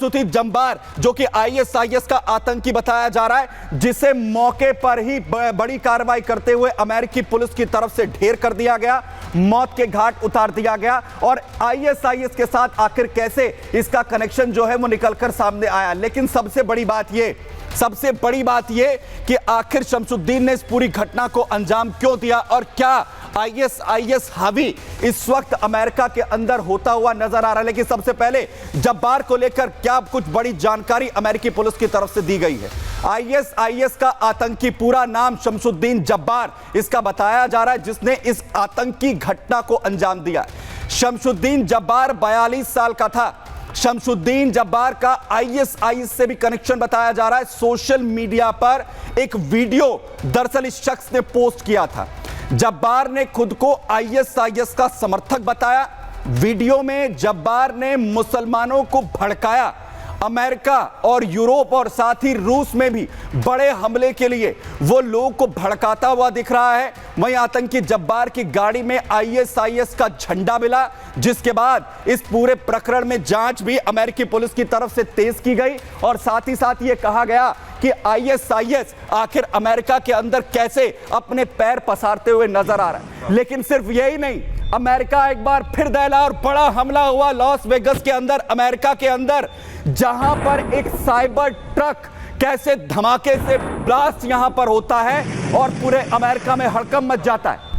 शमसुद्दीन जब्बार जो कि आईएसआईएस का आतंकी बताया जा रहा है, जिसे मौके पर ही बड़ी कार्रवाई करते हुए अमेरिकी पुलिस की तरफ से ढेर कर दिया गया, मौत के घाट उतार दिया गया। और आईएसआईएस के साथ आखिर कैसे इसका कनेक्शन जो है वो निकलकर सामने आया। लेकिन सबसे बड़ी बात ये कि आखिर शमसुद्दीन ने इस पूरी घटना को अंजाम क्यों दिया और क्या आईएसआईएस हावी इस वक्त अमेरिका के अंदर होता हुआ नजर आ रहा है। लेकिन सबसे पहले जब्बार को लेकर क्या कुछ बड़ी जानकारी अमेरिकी पुलिस की तरफ से दी गई है। आईएसआईएस का आतंकी पूरा नाम शमसुद्दीन जब्बार इसका बताया जा रहा है, जिसने इस आतंकी घटना को अंजाम दिया। शमसुद्दीन जब्बार 42 साल का था। शमसुद्दीन जब्बार का आईएसआईएस से भी कनेक्शन बताया जा रहा है। सोशल मीडिया पर एक वीडियो दरअसल इस शख्स ने पोस्ट किया था। जब्बार ने खुद को आईएसआईएस का समर्थक बताया। वीडियो में जब्बार ने मुसलमानों को भड़काया। अमेरिका और यूरोप और साथ ही रूस में भी बड़े हमले के लिए वो लोगों को भड़काता हुआ दिख रहा है। वहीं आतंकी जब्बार की गाड़ी में आईएसआईएस का झंडा मिला, जिसके बाद इस पूरे प्रकरण में जांच भी अमेरिकी पुलिस की तरफ से तेज की गई और साथ ही साथ ये कहा गया कि आईएसआईएस आखिर अमेरिका के अंदर कैसे अपने पैर पसारते हुए नजर आ रहा है। लेकिन सिर्फ यही नहीं, अमेरिका एक बार फिर दहला और बड़ा हमला हुआ लॉस वेगस के अंदर, अमेरिका के अंदर, जहां पर एक साइबर ट्रक कैसे धमाके से ब्लास्ट यहां पर होता है और पूरे अमेरिका में हड़कंप मच जाता है।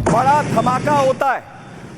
बड़ा धमाका होता है।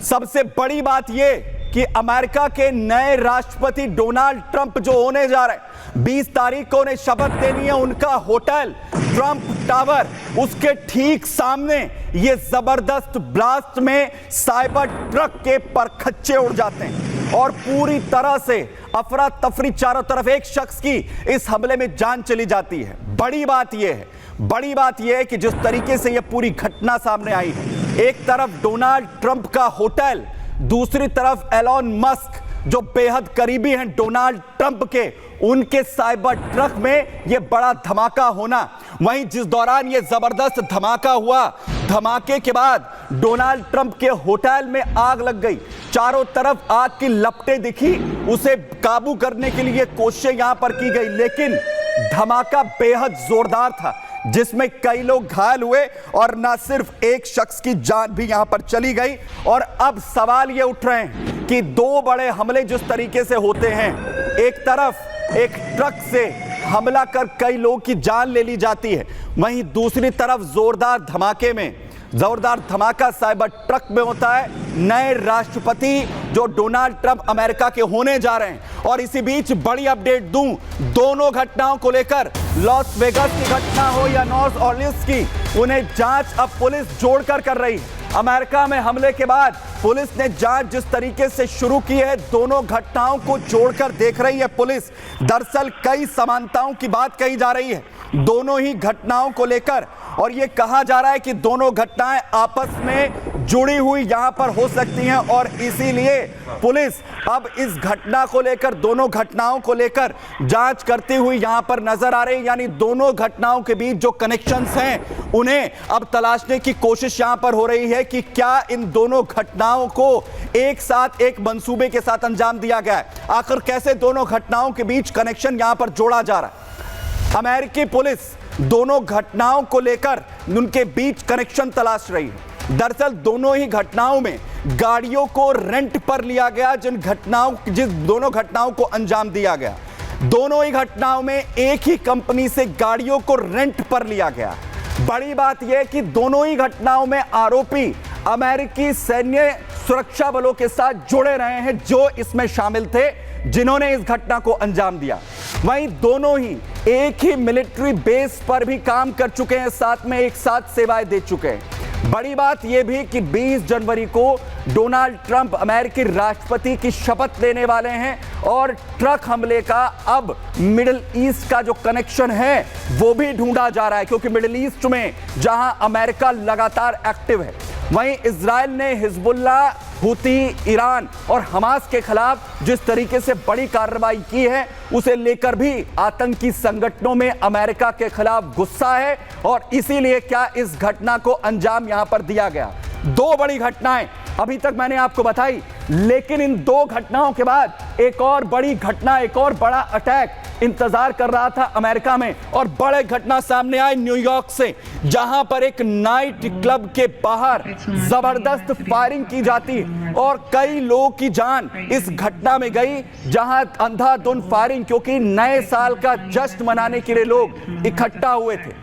सबसे बड़ी बात यह कि अमेरिका के नए राष्ट्रपति डोनाल्ड ट्रंप जो होने जा रहे हैं, 20 तारीख को उन्हें शपथ देनी है। उनका होटल ट्रंप टावर, उसके ठीक सामने ये जबरदस्त ब्लास्ट में साइबर ट्रक के परखच्चे उड़ जाते हैं और पूरी तरह से अफरा तफरी चारों तरफ। एक शख्स की इस हमले में जान चली जाती है। बड़ी बात यह है कि जिस तरीके से यह पूरी घटना सामने आई है, एक तरफ डोनाल्ड ट्रंप का होटल, दूसरी तरफ एलोन मस्क जो बेहद करीबी हैं डोनाल्ड ट्रंप के, उनके साइबर ट्रक में यह बड़ा धमाका होना। वहीं जिस दौरान यह जबरदस्त धमाका हुआ, धमाके के बाद डोनाल्ड ट्रंप के होटल में आग लग गई। चारों तरफ आग की लपटें दिखी। उसे काबू करने के लिए कोशिशें यहां पर की गई, लेकिन धमाका बेहद जोरदार था जिसमें कई लोग घायल हुए और ना सिर्फ एक शख्स की जान भी यहां पर चली गई। और अब सवाल ये उठ रहे हैं कि दो बड़े हमले जिस तरीके से होते हैं, एक तरफ एक ट्रक से हमला कर कई लोगों की जान ले ली जाती है, वहीं दूसरी तरफ जोरदार धमाका साइबर ट्रक में होता है। नए राष्ट्रपति जो डोनाल्ड ट्रंप अमेरिका के होने जा रहे हैं। और इसी बीच बड़ी अपडेट दूं, दोनों घटनाओं को लेकर, लॉस वेगास की घटना हो या नॉर्थ ऑर्लियंस की, उन्हें जांच अब पुलिस जोड़कर कर रही है। अमेरिका में हमले के बाद पुलिस ने जांच जिस तरीके से शुरू की है, दोनों घटनाओं को जोड़कर देख रही है पुलिस। दरअसल कई समानताओं की बात कही जा रही है दोनों ही घटनाओं को लेकर, और यह कहा जा रहा है कि दोनों घटनाएं आपस में जुड़ी हुई यहां पर हो सकती हैं और इसीलिए पुलिस अब इस घटना को लेकर, दोनों घटनाओं को लेकर जांच करती हुई यहां पर नजर आ रही है। यानी दोनों घटनाओं के बीच जो कनेक्शंस हैं उन्हें अब तलाशने की कोशिश यहां पर हो रही है कि क्या इन दोनों घटनाओं को एक साथ एक मंसूबे के साथ अंजाम दिया गया है। आखिर कैसे दोनों घटनाओं के बीच कनेक्शन यहां पर जोड़ा जा रहा है। अमेरिकी पुलिस दोनों घटनाओं को लेकर उनके बीच कनेक्शन तलाश रही है। दरअसल दोनों ही घटनाओं में गाड़ियों को रेंट पर लिया गया, जिस दोनों घटनाओं को अंजाम दिया गया, दोनों ही घटनाओं में एक ही कंपनी से गाड़ियों को रेंट पर लिया गया। बड़ी बात यह कि दोनों ही घटनाओं में आरोपी अमेरिकी सैन्य सुरक्षा बलों के साथ जुड़े रहे हैं जो इसमें शामिल थे, जिन्होंने इस घटना को अंजाम दिया। वहीं दोनों ही एक ही मिलिट्री बेस पर भी काम कर चुके हैं, साथ में एक साथ सेवाएं दे चुके हैं। बड़ी बात यह भी कि 20 जनवरी को डोनाल्ड ट्रंप अमेरिकी राष्ट्रपति की शपथ लेने वाले हैं और ट्रक हमले का अब मिडिल ईस्ट का जो कनेक्शन है वो भी ढूंढा जा रहा है, क्योंकि मिडिल ईस्ट में जहां अमेरिका लगातार एक्टिव है, वहीं इजराइल ने हिजबुल्लाह हुती, ईरान और हमास के खिलाफ जिस तरीके से बड़ी कार्रवाई की है, उसे लेकर भी आतंकी संगठनों में अमेरिका के खिलाफ गुस्सा है और इसीलिए क्या इस घटना को अंजाम यहां पर दिया गया। दो बड़ी घटनाएं अभी तक मैंने आपको बताई, लेकिन इन दो घटनाओं के बाद एक और बड़ी घटना, एक और बड़ा अटैक इंतजार कर रहा था अमेरिका में। और बड़े घटना सामने आई न्यूयॉर्क से, जहां पर एक नाइट क्लब के बाहर जबरदस्त फायरिंग की जाती और कई लोगों की जान इस घटना में गई, जहां अंधाधुंध फायरिंग, क्योंकि नए साल का जश्न मनाने के लिए लोग इकट्ठा हुए थे।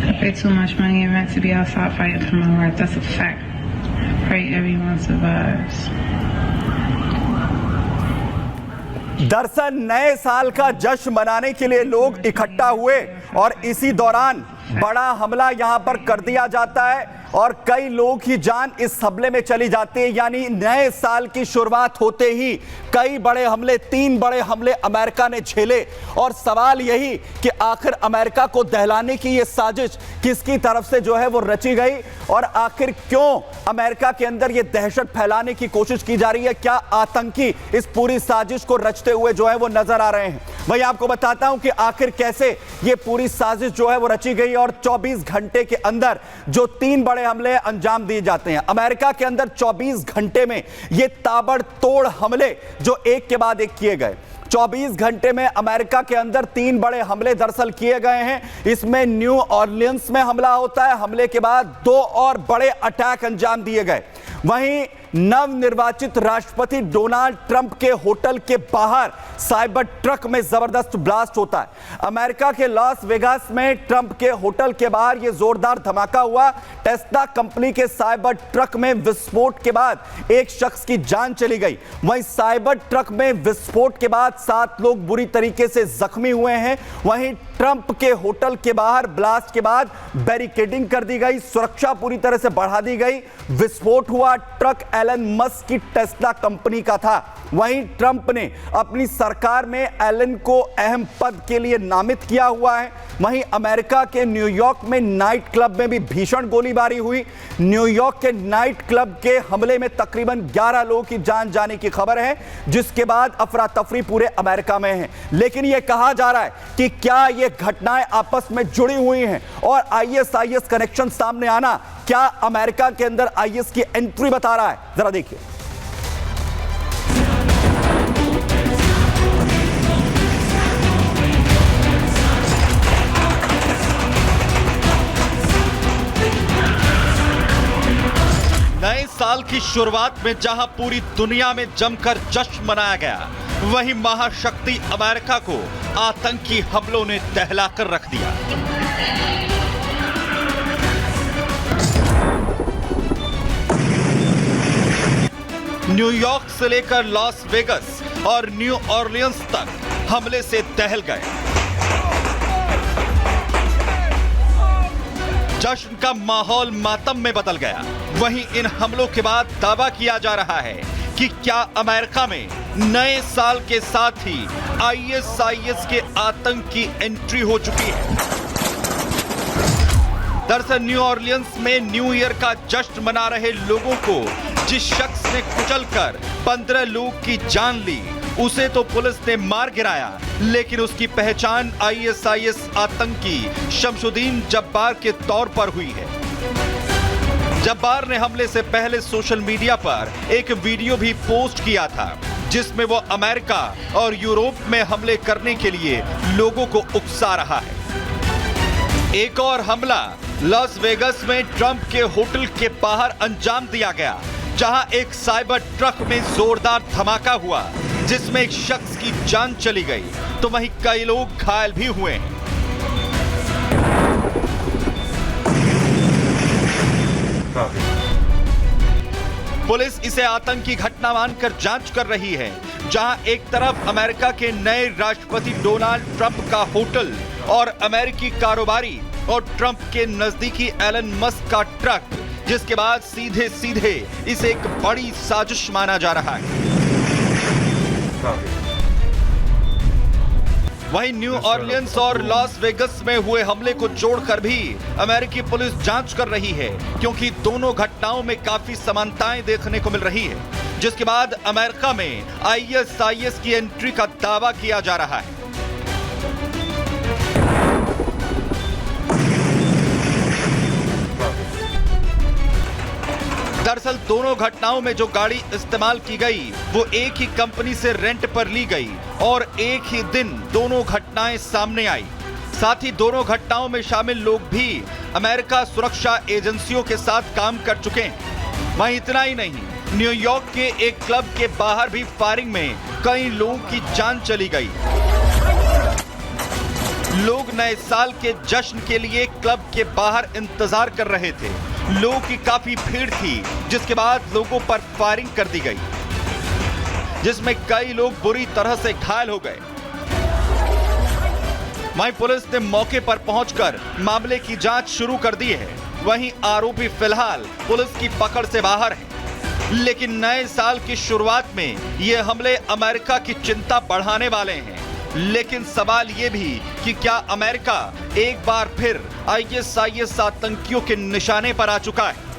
I pay too much money in rent to be outside fighting for my life. That's a fact. Pray everyone survives. दरअसल नए साल का जश्न मनाने के लिए लोग इकट्ठा हुए और इसी दौरान बड़ा हमला यहां पर कर दिया जाता है और कई लोगों की जान इस हमले में चली जाती है। यानी नए साल की शुरुआत होते ही कई बड़े हमले, 3 बड़े हमले अमेरिका ने झेले। और सवाल यही कि आखिर अमेरिका को दहलाने की ये साजिश किसकी तरफ से जो है वो रची गई और आखिर क्यों अमेरिका के अंदर ये दहशत फैलाने की कोशिश की जा रही है। क्या आतंकी इस पूरी साजिश को रचते हुए जो है वो नजर आ रहे हैं। मैं आपको बताता हूं कि आखिर कैसे ये पूरी साजिश जो है वो रची गई और 24 घंटे के अंदर जो 3 बड़े हमले अंजाम दिए जाते हैं। अमेरिका के अंदर 24 घंटे में ये ताबड़तोड़ हमले जो एक के बाद एक किए गए। 24 घंटे में अमेरिका के अंदर 3 बड़े हमले दरअसल किए गए हैं। इसमें न्यू ऑरलियंस में हमला होता है, हमले के बाद 2 और बड़े अटैक अंजाम दिए गए। वहीं नवनिर्वाचित राष्ट्रपति डोनाल्ड ट्रंप के होटल के बाहर साइबर ट्रक में जबरदस्त ब्लास्ट होता है। अमेरिका के लॉस वेगास में ट्रंप के होटल के बाहर यह जोरदार धमाका हुआ। टेस्ला कंपनी के साइबर ट्रक में विस्फोट के बाद एक शख्स की जान चली गई। वहीं साइबर ट्रक में विस्फोट के बाद 7 लोग बुरी तरीके से जख्मी हुए हैं। वहीं ट्रंप के होटल के बाहर ब्लास्ट के बाद बैरिकेडिंग कर दी गई, सुरक्षा पूरी तरह से बढ़ा दी गई। विस्फोट हुआ, ट्रक एलन मस्क की टेस्ला कंपनी का था। वहीं ट्रंप ने अपनी सरकार में एलन को अहम पद के लिए नामित किया हुआ है। वहीं अमेरिका के न्यूयॉर्क में नाइट क्लब में भी भीषण गोलीबारी हुई। न्यूयॉर्क के नाइट क्लब के हमले में तकरीबन 11 लोगों की जान जाने की खबर है, जिसके बाद अफरा तफरी पूरे अमेरिका में है। लेकिन यह कहा जा रहा है कि क्या ये घटनाएं आपस में जुड़ी हुई हैं और आईएसआईएस कनेक्शन सामने आना क्या अमेरिका के अंदर आईएस की एंट्री बता रहा है। जरा देखिए। नए साल की शुरुआत में जहां पूरी दुनिया में जमकर जश्न मनाया गया, वहीं महाशक्ति अमेरिका को आतंकी हमलों ने दहलाकर रख दिया। न्यूयॉर्क से लेकर लॉस वेगस और न्यू ऑरलियंस तक हमले से दहल गए। जश्न का माहौल मातम में बदल गया। वहीं इन हमलों के बाद दावा किया जा रहा है कि क्या अमेरिका में नए साल के साथ ही आईएसआईएस के आतंक की एंट्री हो चुकी है। दरअसल न्यू ऑरलियंस में न्यू ईयर का जश्न मना रहे लोगों को जिस शख्स ने कुचलकर 15 लोग की जान ली, उसे तो पुलिस ने मार गिराया, लेकिन उसकी पहचान आईएसआईएस आतंकी शमशुद्दीन जब्बार के तौर पर हुई है। जब्बार ने हमले से पहले सोशल मीडिया पर एक वीडियो भी पोस्ट किया था, जिसमें वो अमेरिका और यूरोप में हमले करने के लिए लोगों को उकसा रहा है। एक और हमला लॉस वेगस में ट्रंप के होटल के बाहर अंजाम दिया गया, जहां एक साइबर ट्रक में जोरदार धमाका हुआ, जिसमें एक शख्स की जान चली गई, तो वहीं कई लोग घायल भी हुए हैं। पुलिस इसे आतंकी घटना मानकर जांच कर रही है, जहां एक तरफ अमेरिका के नए राष्ट्रपति डोनाल्ड ट्रंप का होटल और अमेरिकी कारोबारी और ट्रंप के नजदीकी एलन मस्क का ट्रक, जिसके बाद सीधे सीधे इसे एक बड़ी साजिश माना जा रहा है। वहीं न्यू ऑरलियंस और लॉस वेगस में हुए हमले को जोड़कर भी अमेरिकी पुलिस जांच कर रही है, क्योंकि दोनों घटनाओं में काफी समानताएं देखने को मिल रही है, जिसके बाद अमेरिका में ISIS की एंट्री का दावा किया जा रहा है। दरअसल दोनों घटनाओं में जो गाड़ी इस्तेमाल की गई वो एक ही कंपनी से रेंट पर ली गई और एक ही दिन दोनों घटनाएं सामने आई। साथ ही दोनों घटनाओं में शामिल लोग भी अमेरिका सुरक्षा एजेंसियों के साथ काम कर चुके हैं। वहीं इतना ही नहीं, न्यूयॉर्क के एक क्लब के बाहर भी फायरिंग में कई लोगों की जान चली गई। लोग नए साल के जश्न के लिए क्लब के बाहर इंतजार कर रहे थे। लोगों की काफी भीड़ थी, जिसके बाद लोगों पर फायरिंग कर दी गई, जिसमें कई लोग बुरी तरह से घायल हो गए। वहीं पुलिस ने मौके पर पहुंचकर मामले की जांच शुरू कर दी है। वहीं आरोपी फिलहाल पुलिस की पकड़ से बाहर है। लेकिन नए साल की शुरुआत में ये हमले अमेरिका की चिंता बढ़ाने वाले हैं। लेकिन सवाल ये भी कि क्या अमेरिका एक बार फिर ISIS आतंकियों के निशाने पर आ चुका है?